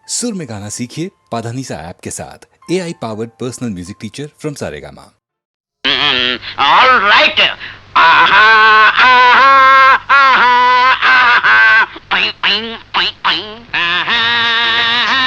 सुर में गाना सीखिए पाधानीसा ऐप के साथ AI powered personal music teacher from Saregama. All right. Aha, aha, aha, aha. Ping, ping, ping, ping. Aha,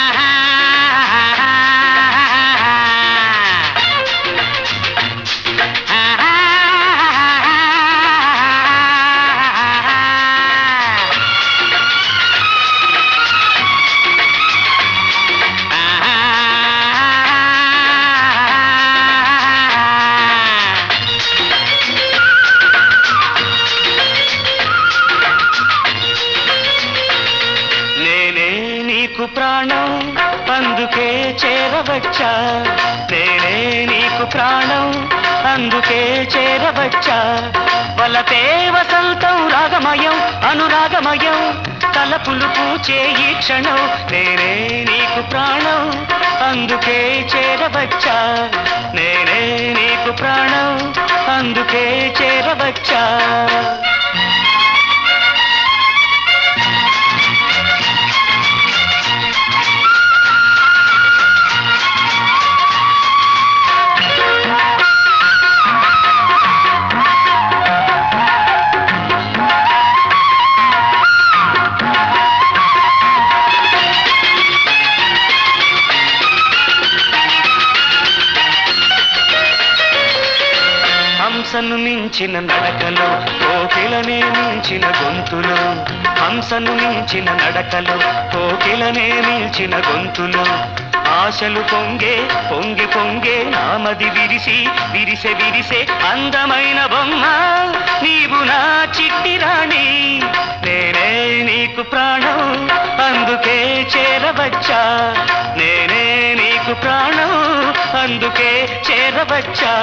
నేనే నీకు ప్రాణం అందుకే చేరవచ్చా నేనే నీకు ప్రాణం అందుకే చేరవచ్చా వలపే వసంతం రాగమయం అనురాగమయం తలపులు పూచే ఈ క్షణం నేనే నీకు ప్రాణం అందుకే చేరవచ్చా నేనే నీకు ప్రాణం అందుకే చేరవచ్చా హంసను మించిన నడకలు కోకిలనే మించిన గొంతులు హంసను మించిన నడకలు కోకిలనే మించిన గొంతులు ఆశలు పొంగే పొంగి పొంగే నామది విరిసి విరిసె విరిసే అందమైన బొమ్మ నీవు నా చిట్టి రాణి నేనే నీకు ప్రాణం అందుకే చేరవచ్చా నేనే నీకు ప్రాణం అందుకే చేరవచ్చా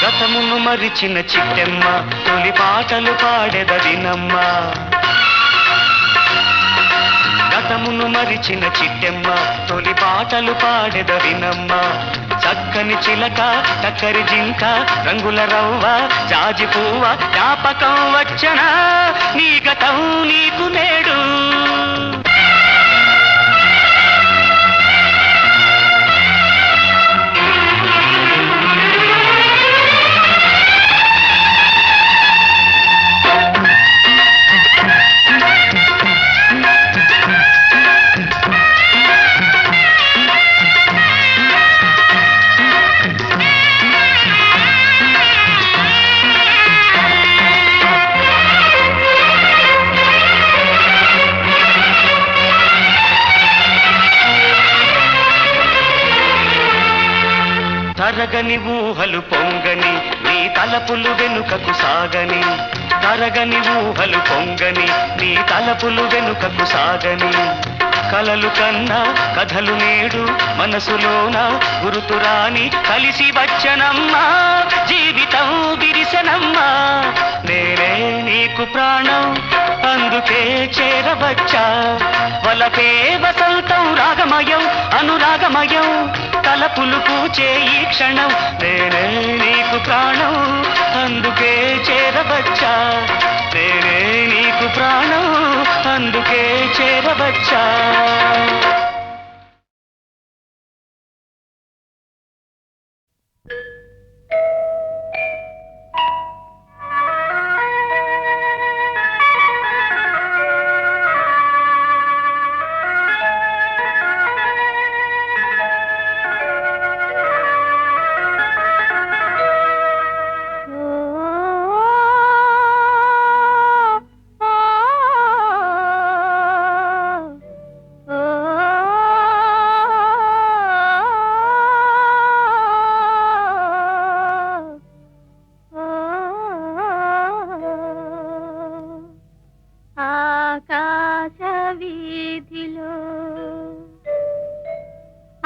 గతమును మరిచిన చిట్టెమ్మ తొలి పాటలు పాడెదవినమ్మ గతమును మరిచిన చిట్టెమ్మ తొలి పాటలు పాడెదవినమ్మ చక్కని చిలక చక్కరి జింక రంగుల రవ్వ జాజి పువ్వ జ్ఞాపకం వచ్చనా నీ గతం నీకు నేడు తరగని ఊహలు పొంగని నీ తలపులు వెనుకకు సాగని తరగని ఊహలు పొంగని నీ తలపులు వెనుకకు సాగని కలలు కన్నా కథలు నేడు మనసులోన గురుతురాని కలిసి వచ్చనమ్మా జీవితం విరిసెనమ్మా నేనే నీకు ప్రాణం అందుకే చేరవచ్చా వలపే వసంతం రాగమయం అనురాగమయం తలపులు పూచే ఈ క్షణం నేనే నీకు ప్రాణం అందుకే చేరవచ్చా నేనే నీకు ప్రాణం అందుకే చేరవచ్చా Oh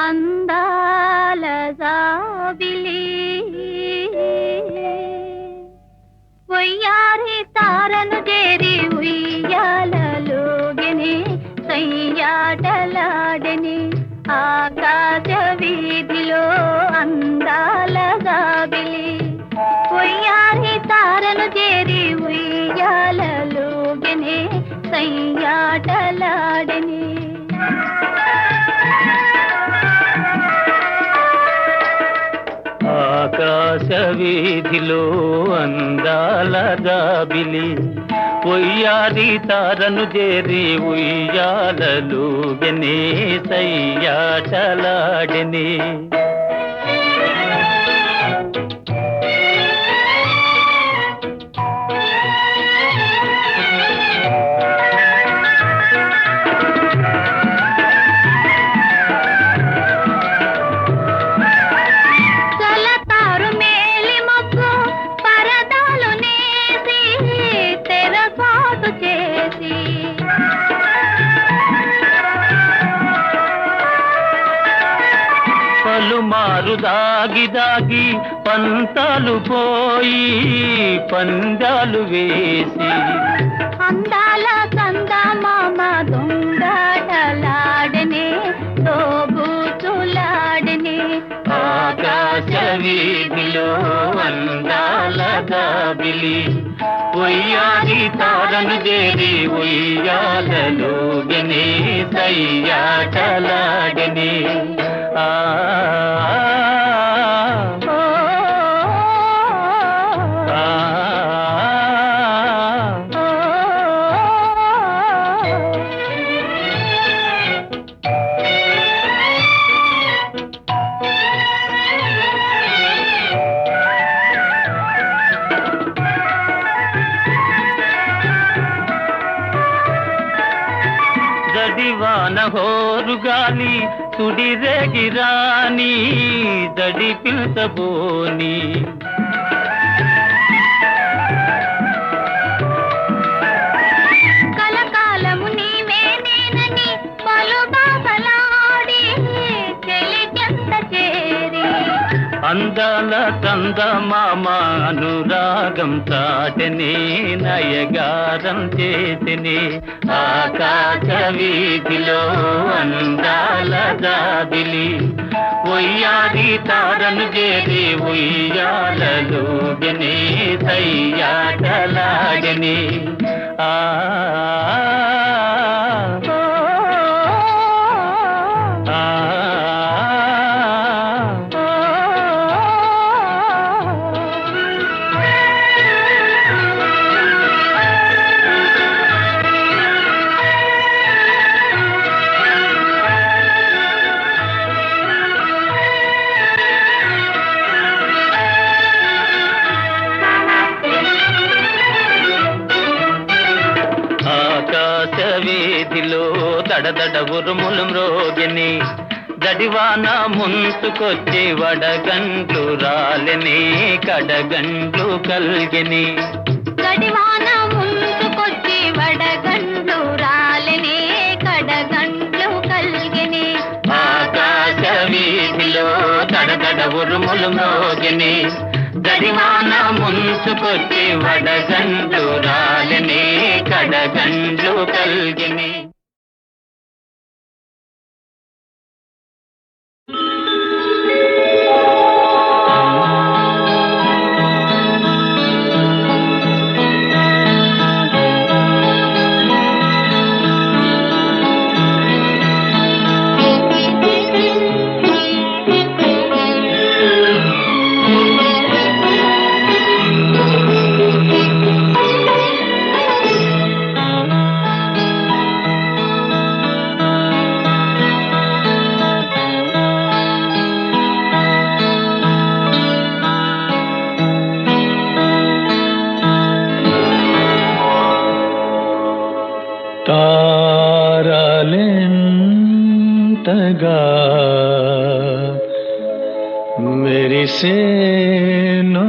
అందాల జాబిలి వయ్యారి తారను చేరి ఉయ్యాలలోగిని సయ్యాటలాడని ఆకాశ వీధిలో అందాల జాబిలి వయ్యారి తారను చేరి ఉయ్యాలలోగిని సయ్యాటలాడని ఆకాశ వీధిలో అందాల జాబిలి పొయ్యాది తారను చేరి ఉయ్యాలలుగనే సయ్యాటలాడని పలుమారు దాగి దాగి పంతాలు పోయి పందాలు వేసి అందాల కందమామ దొంగలాడనే తోబూచులాడనే ఆకాశ వీధిలో అందాల జాబిలి ఉయ్యాలి తారను చేరి ఉయ్యాలలోగనే సయ్యాటలాడనే ఆ దడివాన హోరుగాలి సుడిరేగిరాని దడి పిల్చబోని కలకాలము నీవే నేనని పలు బాసలాడి చెలికెంత చేరి అందాల చందమామ అనురాగం చాటనే నయగారం చేతిని ఆకాశ వీధిలో అందాల జాబిలి ఉయ్యాలి తారను చేరి ఉయ్యాలలోగనే సయ్యాటలాడని ఆ ఆకాశ వీధిలో దడదడ ఉరుములు మ్రోగిని దడివాన ముంచుకొచ్చి వడగండ్లు రాలని కడగండ్లు కల్గిని గడివాన ముందుకొచ్చి వడగండ్లు రాలని కడగండ్లు కల్గిని ఆకాశ వీధిలో దడదడ ఉరుములు మ్రోగిని దడివాన ముంచుకొచ్చి వడగండ్లు రాలని కడగండ్లు కల్గిని తారలెంతగా మెరిసేనో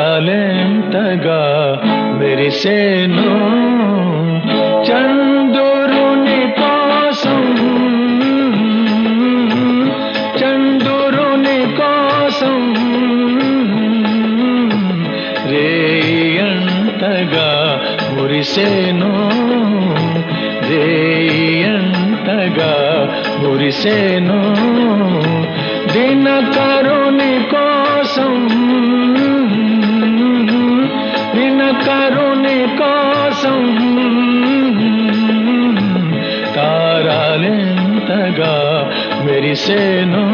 తారలెంతగా మెరిసేనో చంద్ర మురిసేను రేయంతగా మురిసేను దినకరుని కోసం దినకరుని కోసం తారాలెంతగా మెరిసేను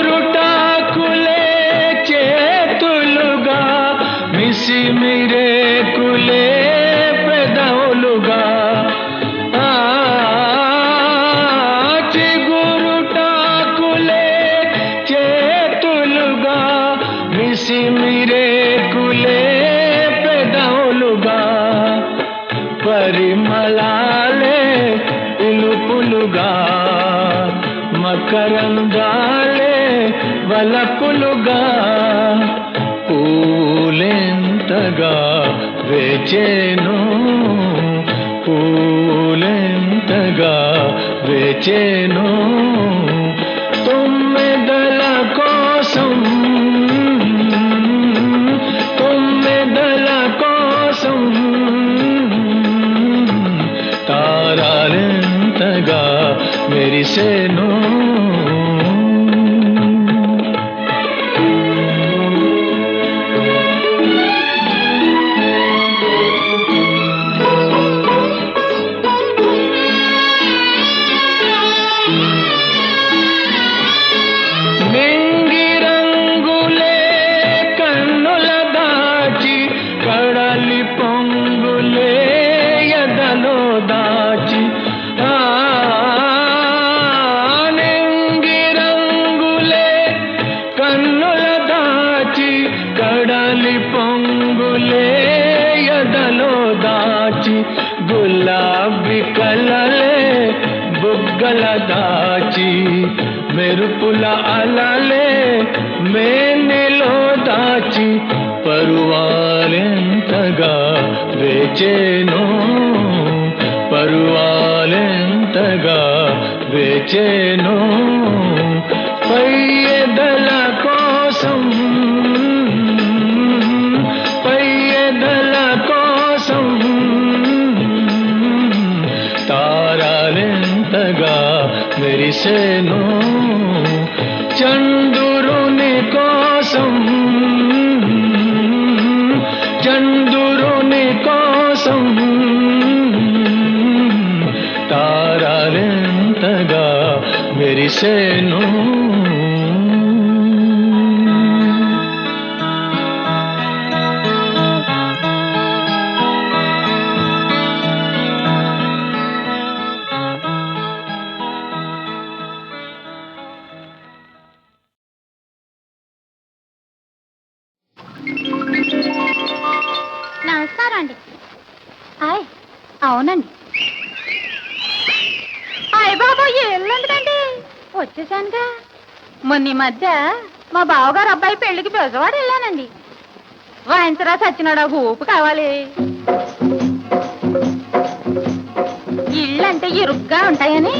చిగురుటాకులే చేతులుగా మిసిమిరేకులే పెదవులుగా చిగురుటాకులే చేతులుగా మిసిమిరేకులే పెదవులుగా పరిమళాలే పిలుపులుగా మకరందాలే వలపులుగా పూలెంతగా వేచేను పూలెంతగా వేచేను తుమ్మెదల కోసం తుమ్మెదల కోసం తారాలెంతగా మెరిసేను నింగిరంగులే కన్నుల దాచి కడలి పొంగులే ఎదలో దాచి నింగిరంగులే కన్నుల దాచి కడలి పొంగులే ఎదలో దాచి గులాబీ కలలే బుగ్గల దాచి మెరుపుల అలలే మేనిలో దాచి పరువాలెంతగా వేచేను పరువాలెంతగా వేచేను పయ్యెదల కోసం పయ్యెదల కోసం తారాలెంతగా మెరిసేను చంద్రుని కోసం చంద్రుని కోసం తారాలెంతగా మెరిసేను నమస్కారం అండి. హాయ్, అవునండి. హాయ్ బాబు, ఎల్లుండదండి, వచ్చేసానుగా. మొన్న ఈ మధ్య మా బావగారు అబ్బాయి పెళ్లికి బెజవాడ వెళ్ళానండి. వాయించరా సచ్చినాడా ఊపు కావాలి. ఇళ్ళంటే ఇరుగ్గా ఉంటాయని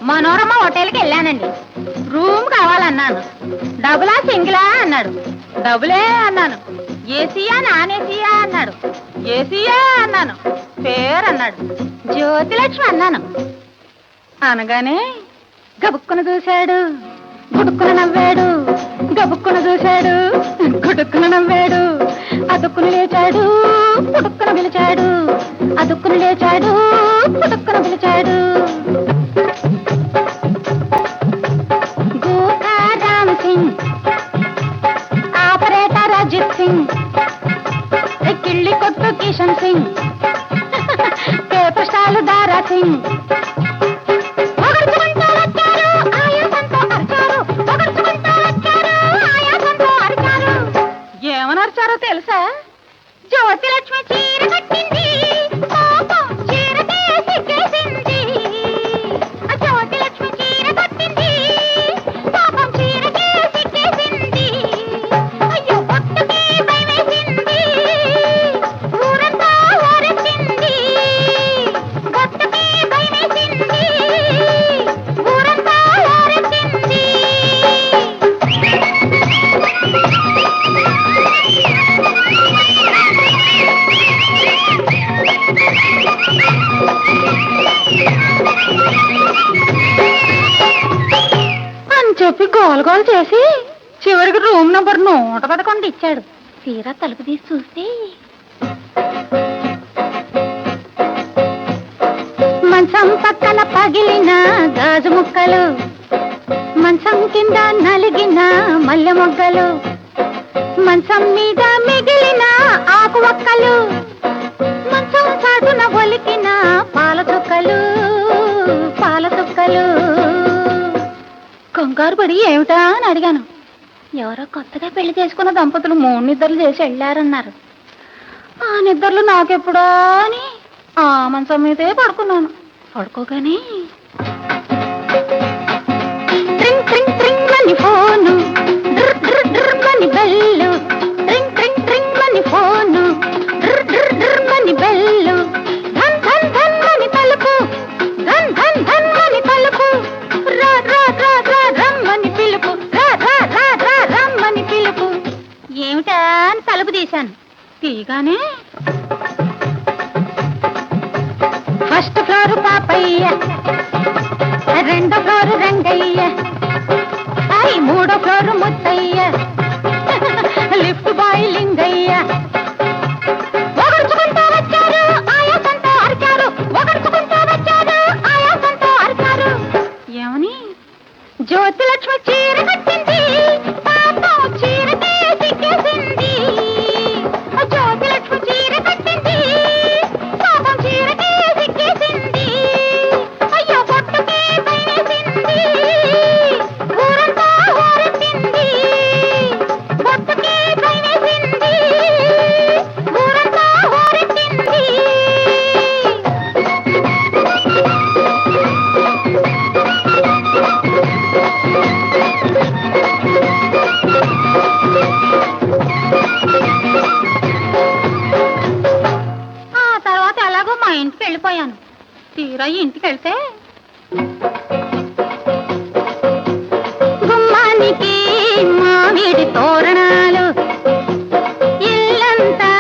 మనోరమ హోటల్కి వెళ్ళానండి. రూమ్ కావాలన్నాను. డబులా సింగిలా అన్నాడు. డబులే అన్నాను. ఏసీయా నాన్ ఏసీయా అన్నాడు. ఏసీయా అన్నాను. పేరు అన్నాడు. జ్యోతిలక్ష్మి అన్నాను. అనగానే గబుక్కున చూశాడు, గుడుక్కున నవ్వాడు. గబుక్కున చూశాడు, గుడుక్కున నవ్వాడు. అదుక్కున లేచాడు, పుడుక్కున పిలిచాడు. అదుక్కున లేచాడు, పుడుక్కున పిలిచాడు. గోకా రామ్ సింగ్, ఆపరేటర్ అజిత్ సింగ్, కిళ్ళి కొట్టు కిషన్ సింగ్, పేపర్ స్టాల్ దారా సింగ్. ఏమనర్చారో తెలుసా? జ్యోతిలక్ష్మి చీర కట్టింది, పాపం చీరకే సిగ్గేసింది. జ్యోతిలక్ష్మి చీర కట్టింది, పాపం చీరకే సిగ్గేసింది. అయ్యో పొట్టుకి భయమేసింది, గోల్ చేసి చివరికి రూమ్ నంబర్ 111 ఇచ్చాడు. తీరా తలుపు తీసి చూస్తే మంచం పక్కన పగిలిన గాజు ముక్కలు, మంచం కింద నలిగిన మల్లె మొగ్గలు, మంచం మీద మిగిలిన ఆకు ఒక్కలు, మంచం చాటున ఒలికిన పాల చుక్కలు, పాల చుక్కలు. కంగారు పడి ఏమిటా అని అడిగాను. ఎవరో కొత్తగా పెళ్లి చేసుకున్న దంపతులు 3 నిద్రలు చేసి వెళ్ళారన్నారు. ఆ నిద్రలు నాకెప్పుడా అని ఆ మంచం మీదే పడుకున్నాను. పడుకోగానే ట్రింగ్ ట్రింగ్ ట్రింగ్ అని ఫోను, డ్ర్ డ్ర్ డ్ర్ అని బెల్లు, ట్రింగ్ ట్రింగ్ ట్రింగ్ అని ఫోను, డ్ర్ డ్ర్ డ్ర్ అని బెల్లు, ధన్ ధన్ ధన్ అని తలుపు, ధన్ ధన్ ధన్ అని తలుపు, రా రా రా రా రమ్మని పిలుపు, రా రా రా రా రమ్మని పిలుపు. ఏమిటా అని తలుపు తీశాను. తీగానే ఫస్ట్ ఫ్లోర్ పాపయ్య, 2వ ఫ్లోర్ రంగయ్య, 3వ floor Muthayya, lift boy Lingayya. ఒగర్చుకుంటూ వచ్చారు ఆయాసంతో అరిచారు, ఒగర్చుకుంటూ వచ్చారు ఆయాసంతో అరిచారు. ఏమని? జ్యోతిలక్ష్మి చీర కట్టింది, పాపం చీరకే సిగ్గేసింది. జ్యోతిలక్ష్మి చీర కట్టింది, పాపం చీరకే సిగ్గేసింది. అయ్యో పొట్టుకే భయమేసింది, ఊరంతా ఊరెత్తింది. పొట్టుకే భయమేసింది, ఊరంతా ఊరెత్తింది. ఆ తర్వాత ఎలాగో మా ఇంటికి వెళ్ళిపోయాను. తీరా ఇంటికి వెళ్తే గుమ్మానికి మామిడి తోరణాలు, ఇల్లంతా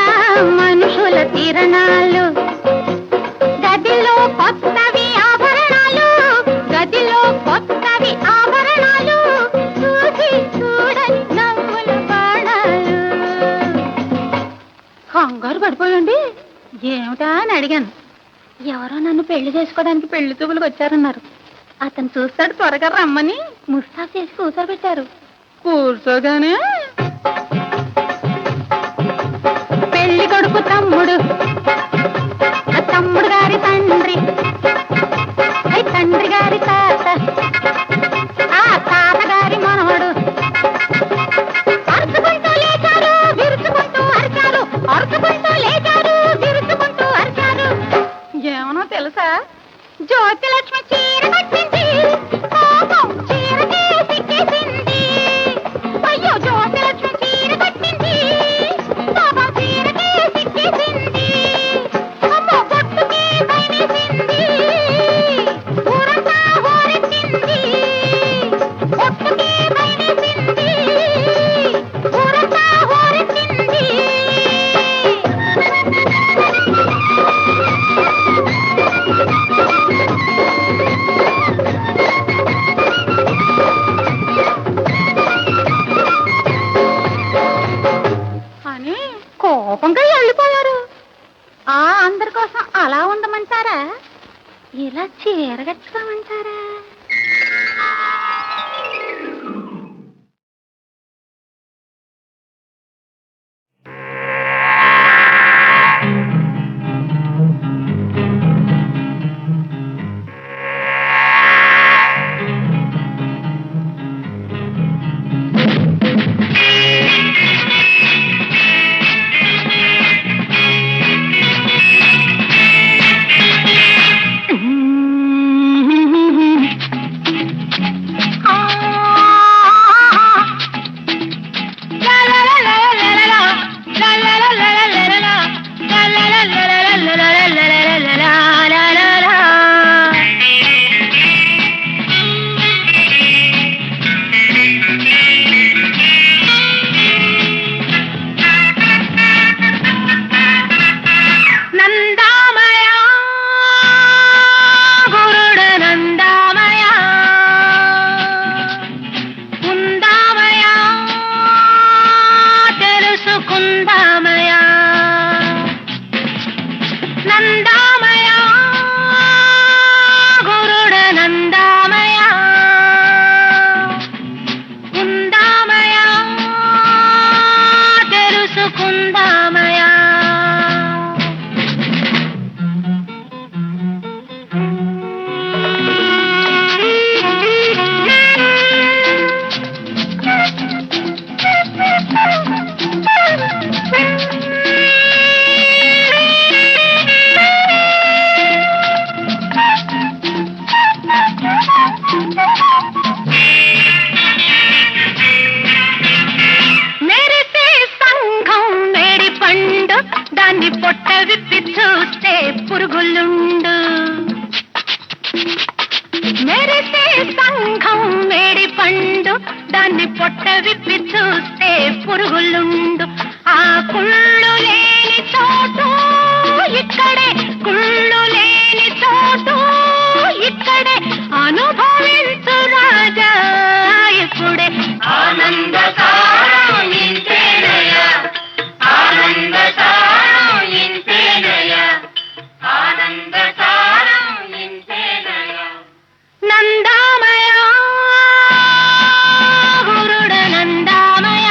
మనుషుల తిరణాలు, గదిలో కొత్తవి ఆభరణాలు, గదిలో కొత్తవి ఆభరణాలు, చూసి చూడని నవ్వుల బాణాలు. కంగారు పడిపోయండి. ఏమిటా అని అడిగాను. ఎవరో నన్ను పెళ్లి చేసుకోవడానికి పెళ్లి చూపులకు వచ్చారన్నారు. అతను చూస్తాడు త్వరగా రమ్మని ముస్తాబ్ చేసి కూర్చోబెట్టారు. కూర్చోగానే పెళ్లి కొడుకు తమ్ముడు, ఆ తమ్ముడు గారి తండ్రి, తండ్రి గారి తాత, ఆ తాత గారి మనవడు అరుచుకుంటూ లేచారు, విరుచుకుంటూ అరిచారు, అరుచుకుంటూ లేచారు, విరుచుకుంటూ అరిచారు. ఏమనో తెలుసా? జ్యోతిలక్ష్మి చీర కట్టింది, పాపం చీరకే సిగ్గేసింది. అయ్యో జ్యోతిలక్ష్మి చీర కట్టింది, పాపం చీరకే సిగ్గేసింది. అమ్మో పొట్టుకే భయమేసింది, ఊరంతా ఊరెత్తింది. పొట్టుకే భయమేసింది, ఊరంతా ఊరెత్తింది. అని కోపంగా వెళ్ళిపోయారు. ఆ అందరి కోసం అలా ఉండమంటారా? ఇలా చీర కట్టుకోమంటారా? నందామయ గురుడ నందామయ ఉందామయ తెలుసుకుందామయ మెరిసే సంఘం మేడి పండు దాన్ని పొట్ట విప్పి చూస్తే పురుగులుండు మెరిసే సంఘం మేడి పండు దాన్ని పొట్ట విప్పి చూస్తే పురుగులుండు ఆ కుళ్ళు లేని చోటు ఇక్కడే కుళ్ళు లేని చోటు ఇక్కడే అనుభవించు రాజా ఇప్పుడే ఆనంద సారం ఇంతేనయ్యా ఆనంద సారం ఇంతేనయ్యా ఆనంద సారం ఇంతేనయ్యా నందామయ గురుడ నందామయ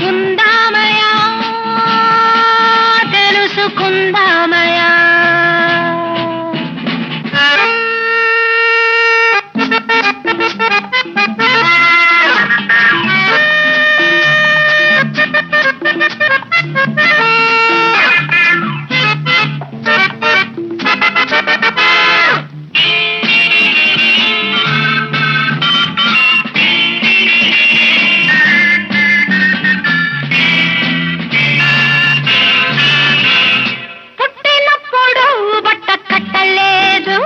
ఉందామయ తెలుసుకుందామయ పుట్టినప్పుడు బట్ట కట్టలేదు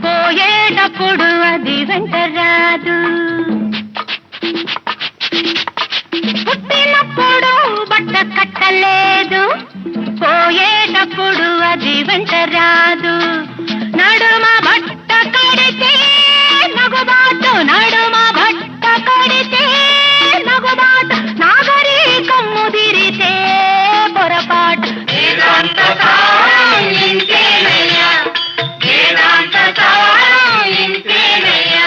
పోయేటప్పుడు అది వెంట రాదు పుట్టినప్పుడు బట్ట కట్టలేదు పోయేటప్పుడు అది వెంట రాదు నడుమ బట్ట కడితే నగుబాటు నడుమ బట్ట కడితే నగుబాటు నాగరికం ముదిరితే పొరపాటు వేదాంత సారం ఇంతేనయ్యా వేదాంత సారం ఇంతేనయ్యా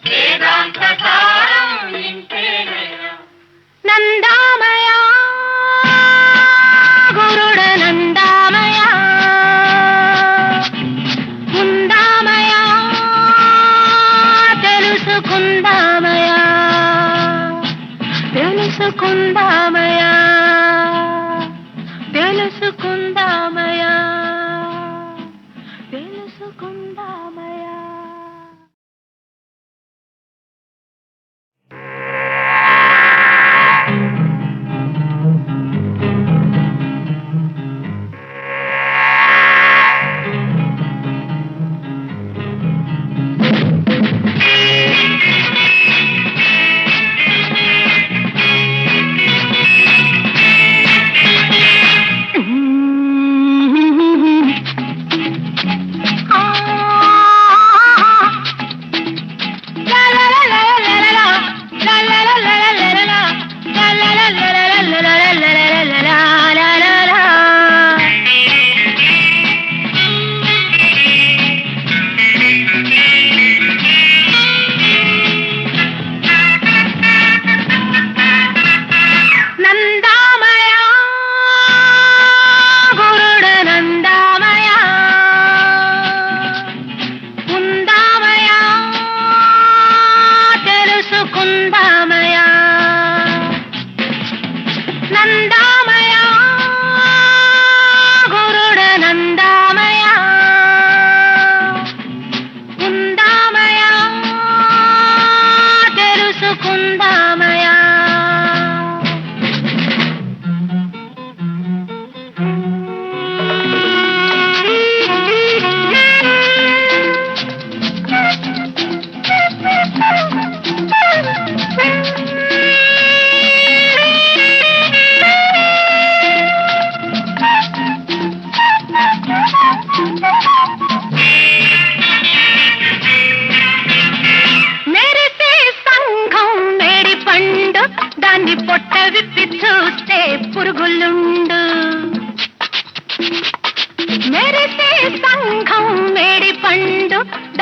వేదాంత సారం ఇంతేనయ్యా నందామయ గురుడ నందామయ ఉందామయ తెలుసుకుందామయ తెలుసుకుందామయ తెలుసుకుందామయ తెలుసుకుందామయ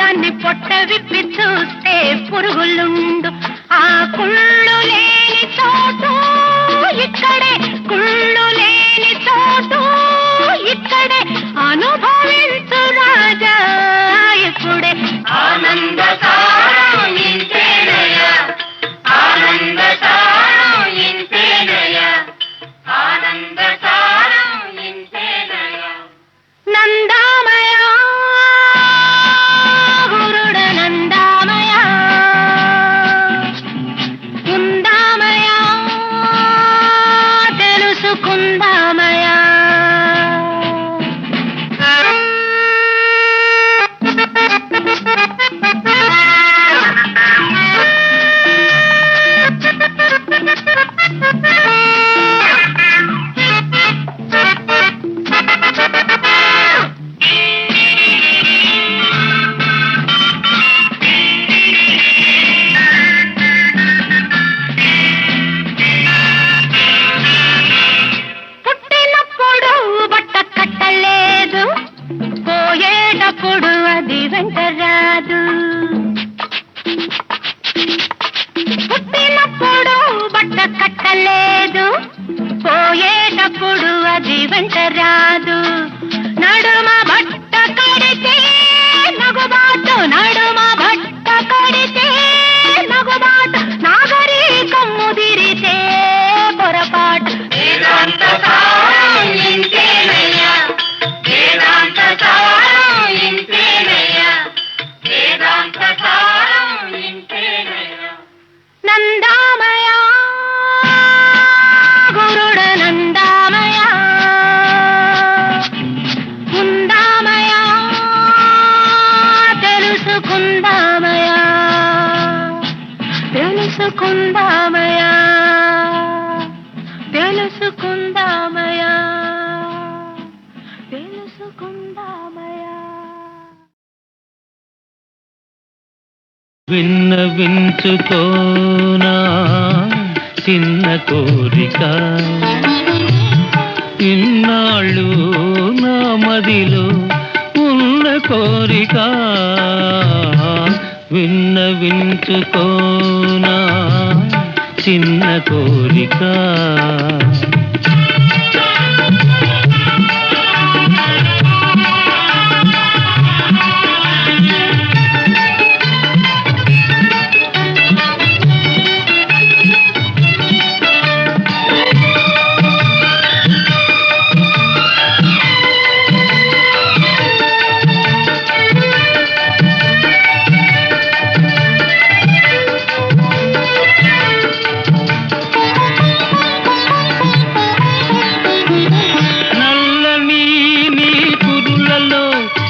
దాన్ని పొట్ట విప్పి చూస్తే పురుగులుండు. ఆ కుళ్ళు లేని చోటు ఇక్కడే, కుళ్ళు లేని చోటు ఇక్కడే. అనుభవించు రాజా ఇప్పుడే. ఆనంద సారం ఇంతేనయ్యా, ఆనంద సారం ఇంతేనయ్యా, ఆనంద సారం ఇంతేనయ్యా. నందామయ గురుడ నందామయ, ఉందామయ తెలుసుకుందామయ. పుట్టినప్పుడు బట్ట కట్టలేదు, పోయేటప్పుడు అది వెంట రాదు. పుట్టినప్పుడు బట్ట కట్టలేదు, పోయేటప్పుడు అది వెంట రాదు. నడుమ బట్ట కడితే నగుబాటు, నడుమ బట్ట కడితే నగుబాటు. నాగరికం ముదిరితే పొరపాటు. వేదాంత సారం ఇంతేనయ్యా, వేదాంత సారం ఇంతేనయ్యా, వేదాంత సారం ఇంతేనయ్యా. నందామయ గురుడ నందామయ, ఉందామయ తెలుసుకుందామయ, తెలుసుకుందామయ, తెలుసుకుందామయ, తెలుసుకుందామయ. విన్నవించుకోనా చిన్న కోరిక, ఇన్నాళ్ళు నా మదిలో ఉన్న కోరిక. విన్నవించుకోనా చిన్న కోరిక. నల్లని నీ కురులలో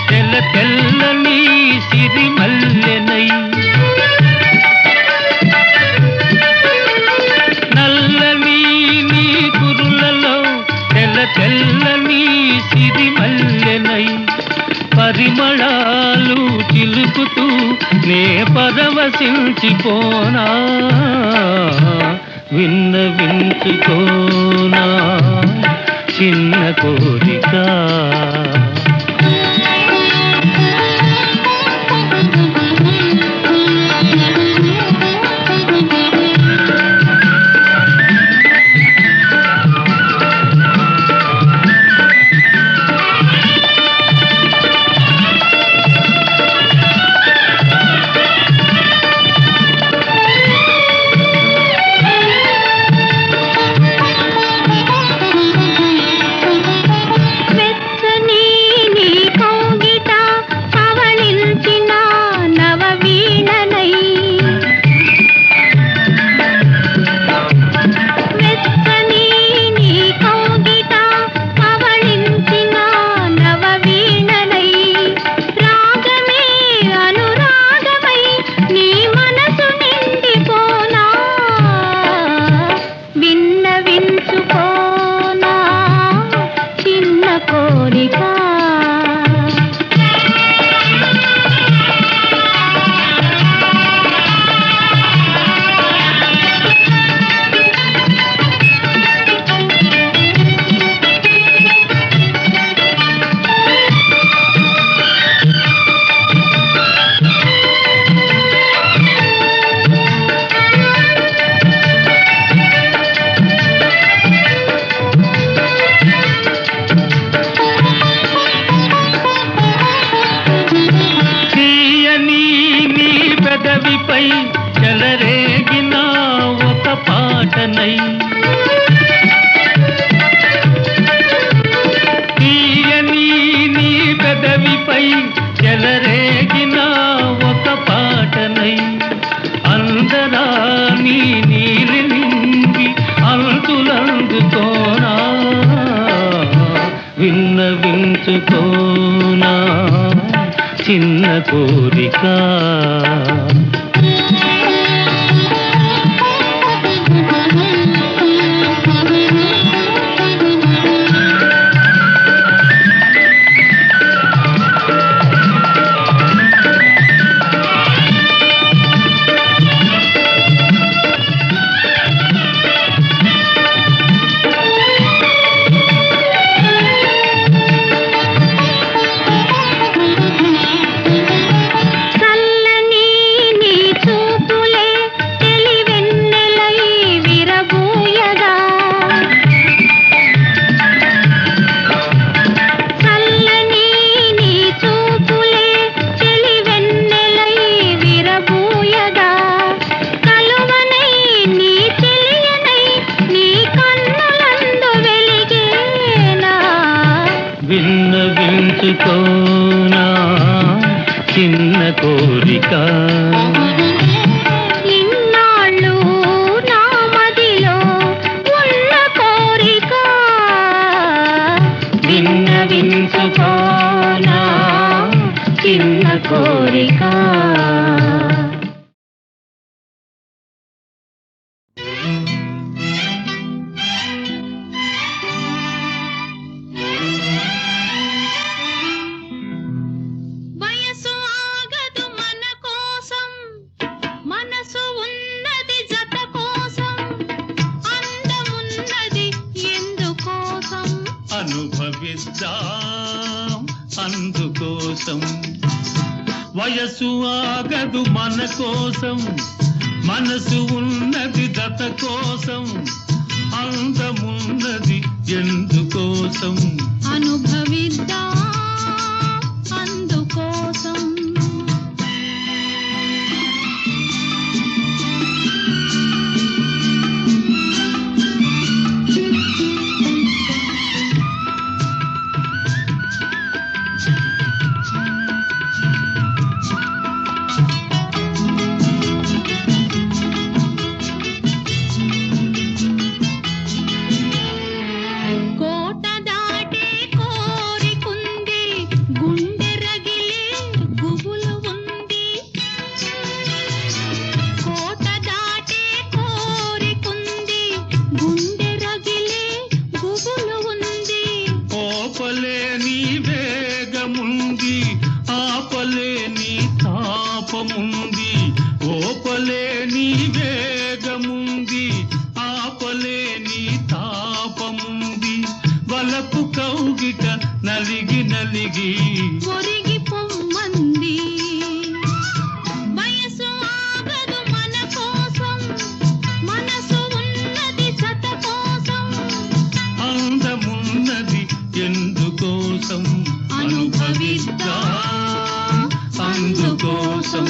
తెల్ల తెల్లని సిరిమల్లెనై, నల్లని నీ కురులలో తెల్ల తెల్లని సిరిమల్లెనై. పరిమళాలు చిలుకుతూ నే పరవశించిపోనా. విన్నవించుకోనా చిన్న కోరిక. వెచ్చని పెదవిపై చెలరేగిన ఒక పాటనై తీయని నీ పెదవిపై చెలరేగిన ఒక పాటనై అందరాని నీలి నింగి అంతులందుకోనా విన్నవించుకోనా చిన్న కోరిక విన్నవించుకోనా చిన్న కోరిక ఇన్నాళ్ళు నా మదిలో ఉన్న కోరిక విన్నవించుకోనా చిన్న కోరిక వయసు ఆగదు మన కోసం మనసు ఉన్నది జత కోసం అందమున్నది ఎందుకోసం అనుభవిద్దాం అందుకోసం వయసు ఆగదు మన కోసం మనసు ఉన్నది జత కోసం అందమున్నది ఎందుకోసం అనుభవిద్దాం అందుకోసం కోట దాటే కోరికుంది గుండె రగిలే గుబులు ఉంది కోట దాటే కోరికుంది గుండె రగిలే గుబులు ఉంది ఓపలేని వేగముంది ఆపలేని తాపముంది ఓపలేని వేగముంది ఆపలేని తాపముంది వలపు కౌగిట నలిగి నలిగి ఒరిగి పొమ్మంది వయసు ఆగదు మన కోసం మనసు ఉన్నది జత కోసం అందమున్నది ఎందుకోసం అనుభవిద్దాం అందుకోసం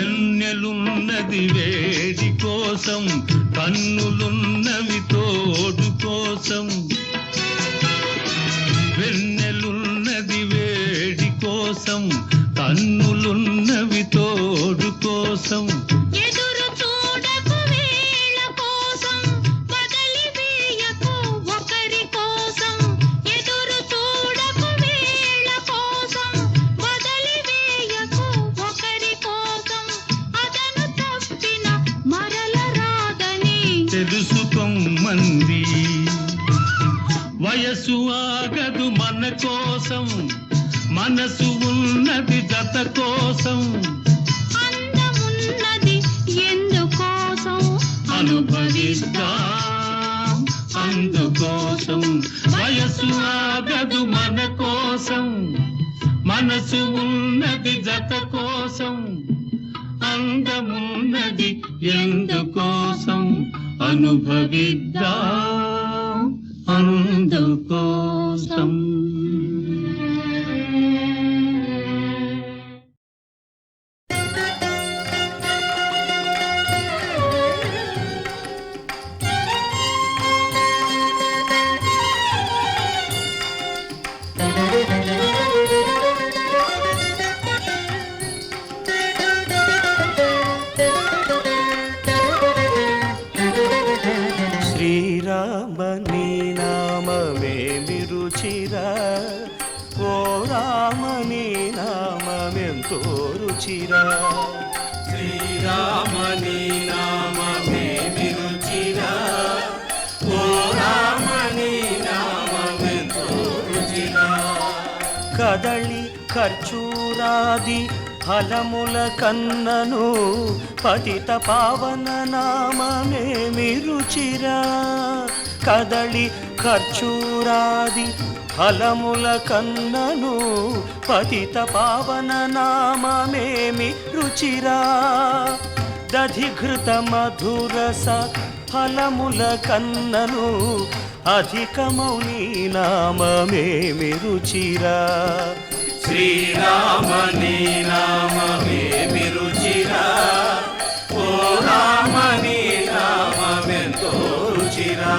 వెన్నెలున్నది వేడి కోసం కన్నులున్నవి తోడు కోసం వెన్నెలున్నది వేడి కోసం కన్నులున్నవి తోడు కోసం ఎదురు చూడకు వేళ కోసం వదిలి వేయకు ఒకరి కోసం ఎదురు చూడకు వేళ కోసం వదిలి వేయకు ఒకరి కోసం అదను తప్పిన మరల రాదని తెలుసుకోమంది వయసు ఆగదు మన కోసం మనసు ఉన్నది జత కోసం అందమున్నది ఎందుకోసం అనుభవిద్దాం అందుకోసం వయసు ఆగదు మన కోసం మనసు ఉన్నది జత కోసం అందమున్నది ఎందుకోసం అనుభవిద్దాం అందుకోసం. శ్రీరామ నీ నామమేమి రుచిరా, ఓ రామ నీ నామమెంతో రుచిరా. శ్రీరామ నీ నామమేమి రుచిరా, ఓ రామ నీ నామమెంతో రుచిరా. కదళి ఖర్జూరాది ఫలముల కన్నను పతిత పావన నామమేమి రుచిరా. కదళి ఖర్జూరాది ఫలముల కన్నను పతిత పావన నామమేమి రుచిరా. దధిఘృత మధురస ఫలముల కన్నను అధికమౌని నామమేమి రుచిరా. శ్రీరామ నీ నామమేమి రుచిరా, ఓ రామ నీ నామమెంతో రుచిరా.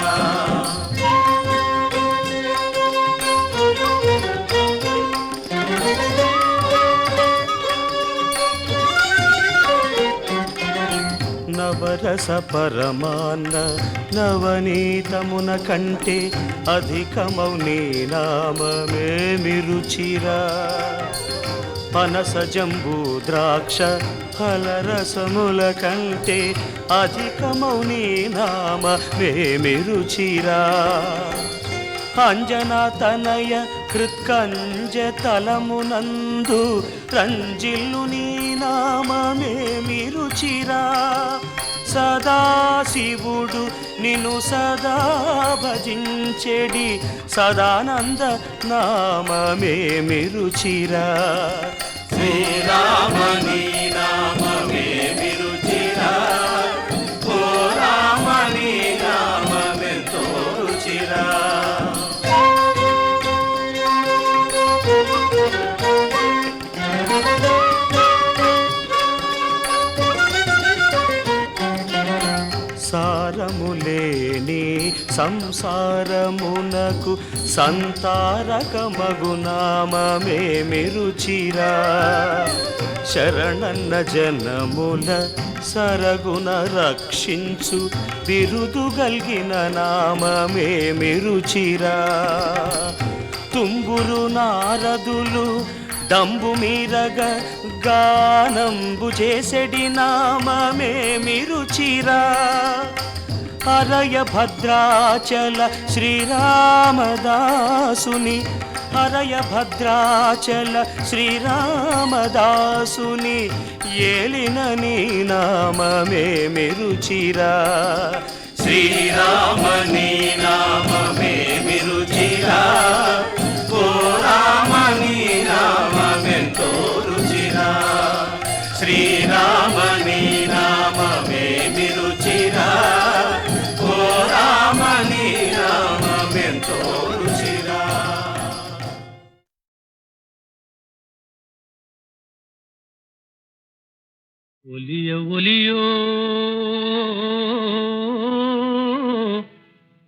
నవరస పరమాన్న నవనీతమున కంటే అధికమౌని నామమేమి రుచిరా. పనస జంబూ ద్రాక్ష ఫలరసముల కంటే అధికమౌని నామమేమి రుచిరా. అంజనా తనయ కృత్కంజ తలమునందు రంజిల్లు నీ నామమేమి రుచిరా. సదాశివుడు నిన్ను సదా భజించెడి సదానంద నామమేమి రుచిరా. శ్రీరామ నీ నామమేమి రుచిరా, ఓ రామ నీ నామమెంతో రుచిరా. సారములేని సంసారమునకు సంతారకమగు నామమేమి రుచిరా. శరణన్న జనముల సరగున రక్షించు బిరుదు గల్గిన నామమేమి రుచిరా. తుంగురు నారదులు డంబు మీరగ గానంబు చేసెడి నామమేమి రుచిరా. హరయ భద్రాచల శ్రీరామదాసుని, హరయ భద్రాచల శ్రీరామదాసుని ఏలిన నీ నామమేమి రుచిరా. శ్రీరామ నీ నామమేమి రుచిరా, ఓ రామ నీ నామమెంతో రుచిరా. శ్రీరామ నీ నామమేమి రుచిరా, ఓ రామ నీ నామమెంతో రుచిరా. ఒలియ ఒలియో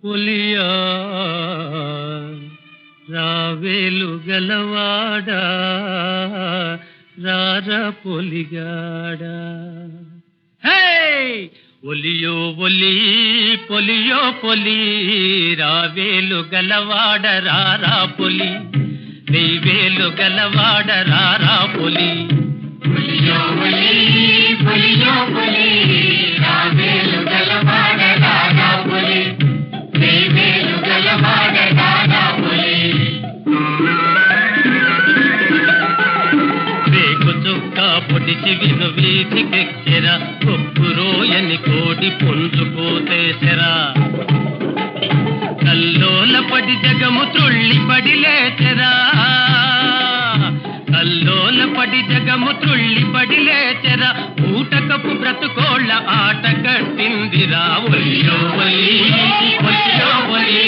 ఒలియా రావేలు గలవాడా రార పొలిగాడా. హే ఒలియో ఒలి పొలియో పొలి రావేలు గలవాడ రారా పొలి, వెయ్యేలు గలవాడ రారా పొలి. పులియో పులి పులియో పులి రావేలు గలవాడ రాధా పులి, వేవేలు గలవాడ రాధా పులి. రేకు చుక్క పొడిచి విను వీధికెక్కెరా, కొప్పు రోయని కోడి పుంజుకోతేసెరా. కల్లోలపడి జగము త్రుళ్ళిపడి లేచెరా, కల్లోలపడి జగము త్రుళ్ళిపడి లేచెరా, ఊటకపు బ్రతుకోళ్ళ ఆట కట్టిందిరా. ఒలియో ఒలి ఒలియో ఒలి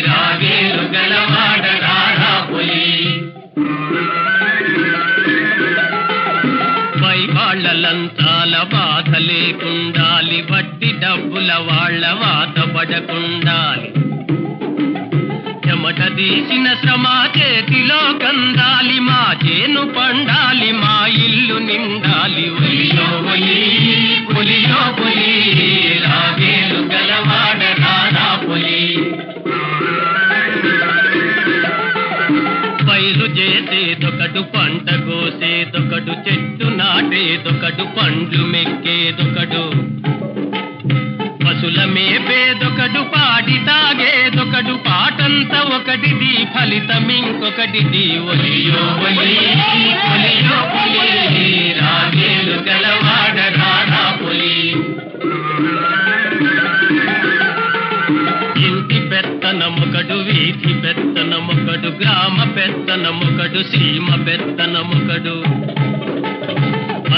రావేలు గలవాడ రారా ఒలి. పై వాళ్ళ లంచాల బాధ లేకుండాలి, వడ్డీ డబ్బుల వాళ్ళ వాత పడకుండాలి, చెమట తీసిన శ్రమ చేతిలో కందాలి, మా చేను పండాలి, మా ఇల్లు నిండాలి. ఒలియో ఒలి ఒలియో ఒలి రావేలు గలవాడ రారా ఒలి. పైరు చేసేదొకడు, పంట కోసేదొకడు, చెట్టు నాటేదొకడు, పండ్లు మెక్కేదొకడు, పశుల మేపేదొకడు, పాడి తాగేదొకడు, పాటంతా ఒకటిది, ఫలితం ఇంకొకటిది. ఒలియో ఒలి ఒలియో ఒలి రావేలు గలవాడ రారా ఒలి. ఇంటి పెత్తనమొకడు, వీధి పెత్తనమొకడు, గ్రామ పెత్తనమొకడు, సీమ పెత్తనమొకడు,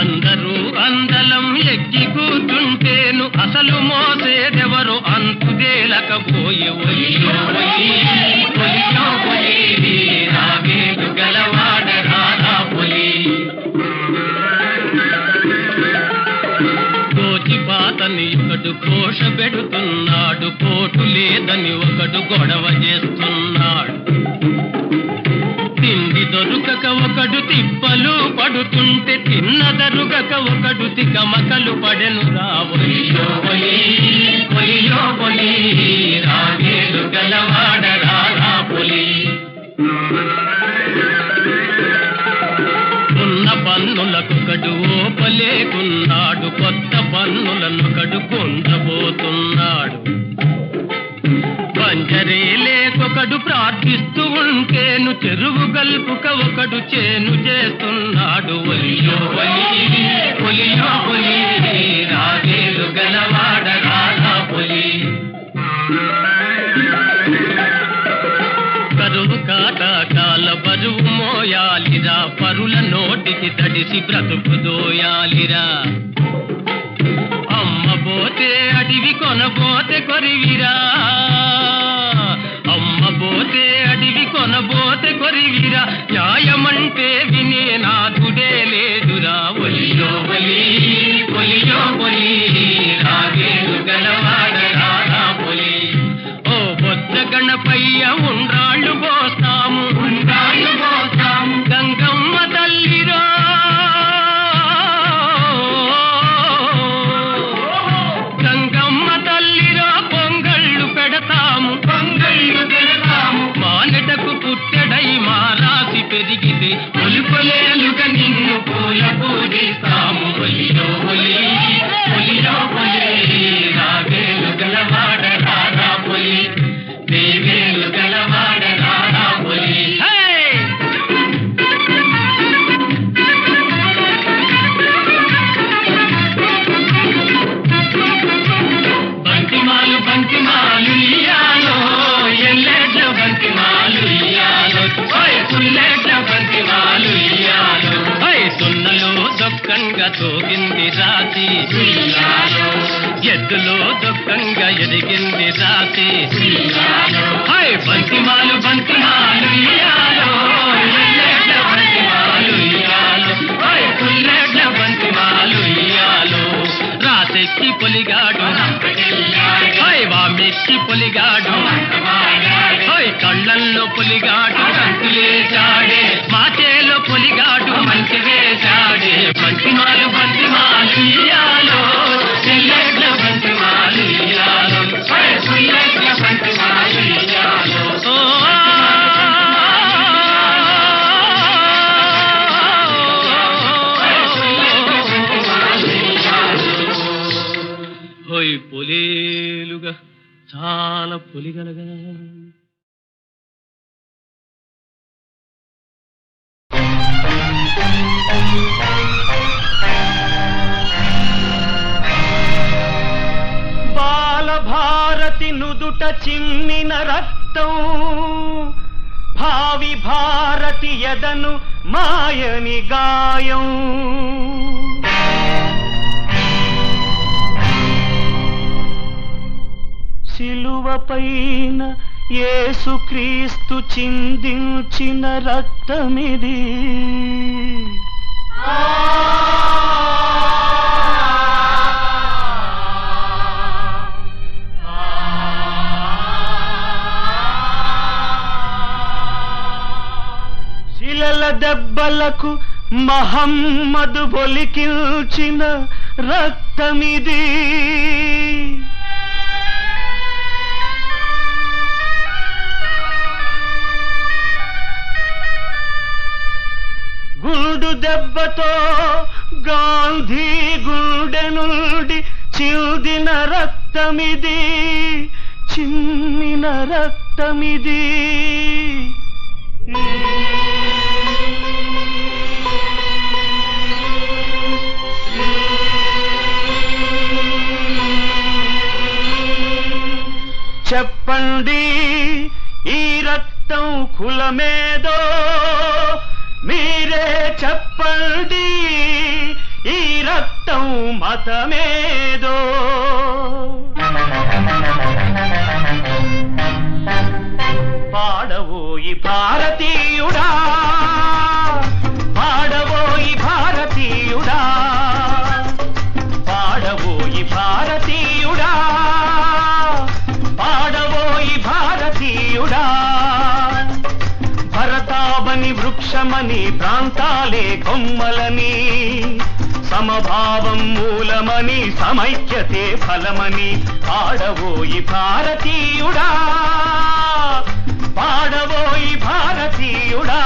అందరూ అందలం ఎక్కి కూర్చుంటేను అసలు మోసేదెవరు అంతుదేలకపోయే. ఒలియో ఒలి ఒలియో ఒలి రావేలు గలవాడ రారా ఒలి. కోచిపాతని ఒకడు ఘోష పెడుతున్నాడు, కోటు లేదని ఒకడు గొడవ చేస్తున్నాడు, తిండి దొరుకక ఒకడు తిప్పలు పడుతుంటే, తిన్నదరుగక ఒకడు తికమకలు పడెనురా. ఒలియో ఒలి ఒలియో ఒలి రావేలు గలవాడ రారా ఒలి. ఉన్న పన్నులకొకడు ఓపలేకున్నాడు, కొత్త పన్నులనొకడు పొందబోతున్నాడు, పంజరే లేకొకడు ప్రార్థిస్తూ ఉంటేను, చెరువు గల్పుక ఒకడు చేను చేస్తున్నాడు. ఒలియో ఒలి ఒలియో ఒలి రావేలు గలవాడ రారా ఒలి. కరువు కాటకాల బరువు మోయాలిరా, పరుల నోటికి తడిసి బ్రతుకు దోయాలిరా, అమ్మబోతే అడివి కొనబోతే కొరివిరా, అమ్మబోతే అడివి కొనబోతే కొరివిరా, న్యాయమంటే వినే నాథుడే లేదురా. ఒలియో ఒలి ఒలియో ఒలి రావేలు గలవాడ రారా ఒలి. ఓ బొద్ద గణపయ్య ఉండ్రాళ్ళు పోస్తాము, ఉండ్రాళ్ళు పోస్తాము, గంగమ్మ తల్లిరా, గంగమ్మ తల్లిరా, పొంగళ్ళు పెడతాము, పొంగళ్ళు పెడతాము, మానటకు పుట్టెడై మా రాసి పెరిగితే, ఒలుపలేలుగా నిన్ను పూల పూజిస్తాము. ఒలియో ఒలి ఒలియో ఒలి రావేలు గలవాడ రారా ఒలి, దేవేలు గలవాడ రారా ఒలి. బంతిమాలు బంతిమాలు ఇయ్యాలో, ఎల్లెడ్ల బంతిమాలు ఇయ్యాలో, పుల్లెడ్ల బంతిమాలు ఇయ్యాలో, సున్నలో దొక్కంగా తోగింది రాసి ఇయ్యాలో, ఎద్దులో దొక్కంగా ఎదిగింది రాసి ఇయ్యాలో, బంతిమాలు బంతిమాలు ఇయ్యాలో, ఎల్లెడ్ల బంతిమాలు ఇయ్యాలో, పుల్లెడ్ల బంతిమాలు ఇయ్యాలో, రాసెక్కి పొలిగాడు, వామెక్కి పొలిగాడు, కళ్ళల్లో పొలిగాడు, కంతులేశాడే, మాటేలో పొలిగాడు, మంచి వేశాడే. బంతిమాలు బంతిమాలు ఇయ్యాలో, ఎల్లెడ్ల బంతిమాలు ఇయ్యాలో, పుల్లెడ్ల బంతిమాలు ఇయ్యాలో. హోయ్ పొలేలుగా చాలా పొలిగలగా. బాలభారతి నుదుట చిమ్మిన రక్తం భావి భారతి ఎదను మాయని గాయం. శిలువ పైన యేసుక్రీస్తు చిందించిన రక్తమిది. శిలల దెబ్బలకు మహమ్మదు ఒలికిల్చిన రక్తమిది. గుండు దెబ్బతో గాంధీ గుండె నుండి చిల్దిన రక్తమిది, చిమ్మిన రక్తమిది. చెప్పండి ఈ రక్తం కులమేదో, మీరే చెప్పండి ఈ రక్తం మతమేదో. పాడవోయి భారతీయుడా, పాడవోయి భారతీయుడా, పాడవోయి భారతీయుడా, పాడవోయి భారతీయుడా. భరతావని వృక్షమని ప్రాంతాలే కొమ్మలని, సమభావం మూలమని సమైక్యతే ఫలమని. పాడవోయి భారతీయుడా, పాడవోయి భారతీయుడా.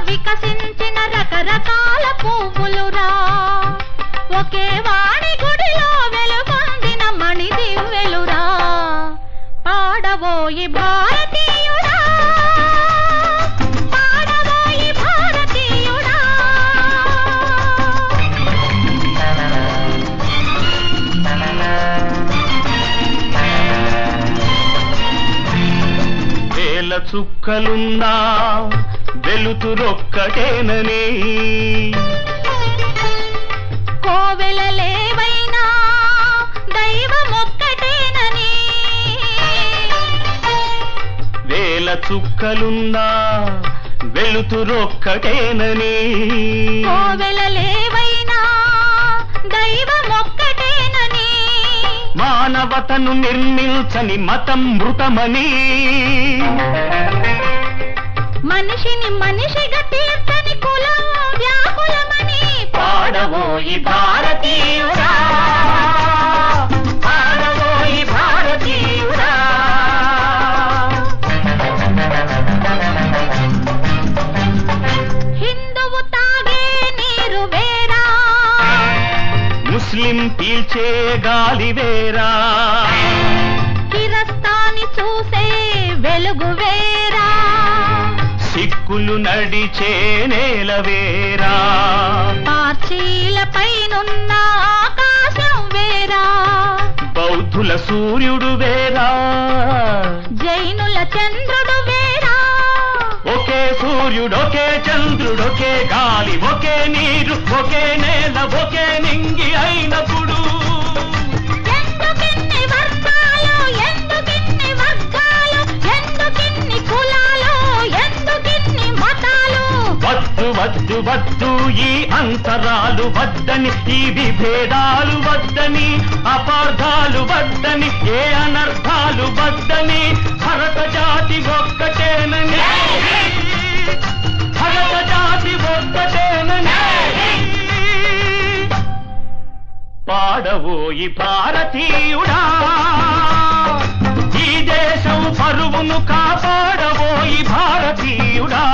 వికసించిన రకరకాల పువ్వులురా, ఒకే వాణి గుడిలో వెలుగొందిన మణి దివ్వెలురా. పాడవోయి భారతీయుడా, పాడవోయి భారతీయుడా. వేల చుక్కలున్నా వెలుతురొక్కటేనని, కోవెలలేవైనా దైవమొక్కటేనని. వేల చుక్కలున్నా వెలుతురొక్కటేనని, కోవెలలేవైనా దైవమొక్కటేనని. మానవతను నిర్మించని మతం మృతమని, మనిషిని మనిషిగా తీర్చని కులం వ్యాకులమని. పాడవోయి భారతీయుడా, పాడవోయి భారతీయుడా. హిందువు తాగే నీరు వేరా, ముస్లిం పీల్చే గాలి వేరా, కిరస్తాని చూసే వెలుగు వేరా, సిక్కులు నడిచే నేల వేరా, పార్చీల పైనున్న ఆకాశం వేరా, బౌద్ధుల సూర్యుడు వేరా, జైనుల చంద్రుడు వేరా. ఒకే సూర్యుడు, ఒకే చంద్రుడు, ఒకే గాలి, ఒకే నీరు, ఒకే నేల, ఒకే నింగి అయినప్పుడు ఎందుకిన్ని వర్గాలు, ఎందుకిన్ని వర్గాలు, ఎందుకిన్ని కులాలు, ఎందుకిన్ని మతాలు. వద్దు వద్దు వద్దు ఈ అంతరాలు వద్దని, ఈ విభేదాలు వద్దని, అపార్థాలు వద్దని, ఏ అనర్థాలు వద్దని. భరత జాతి ఒక్కటేనని, భరత పాడవోయి భారతీయుడా, ఈ దేశం పరువును కాపాడవోయి భారతీయుడా.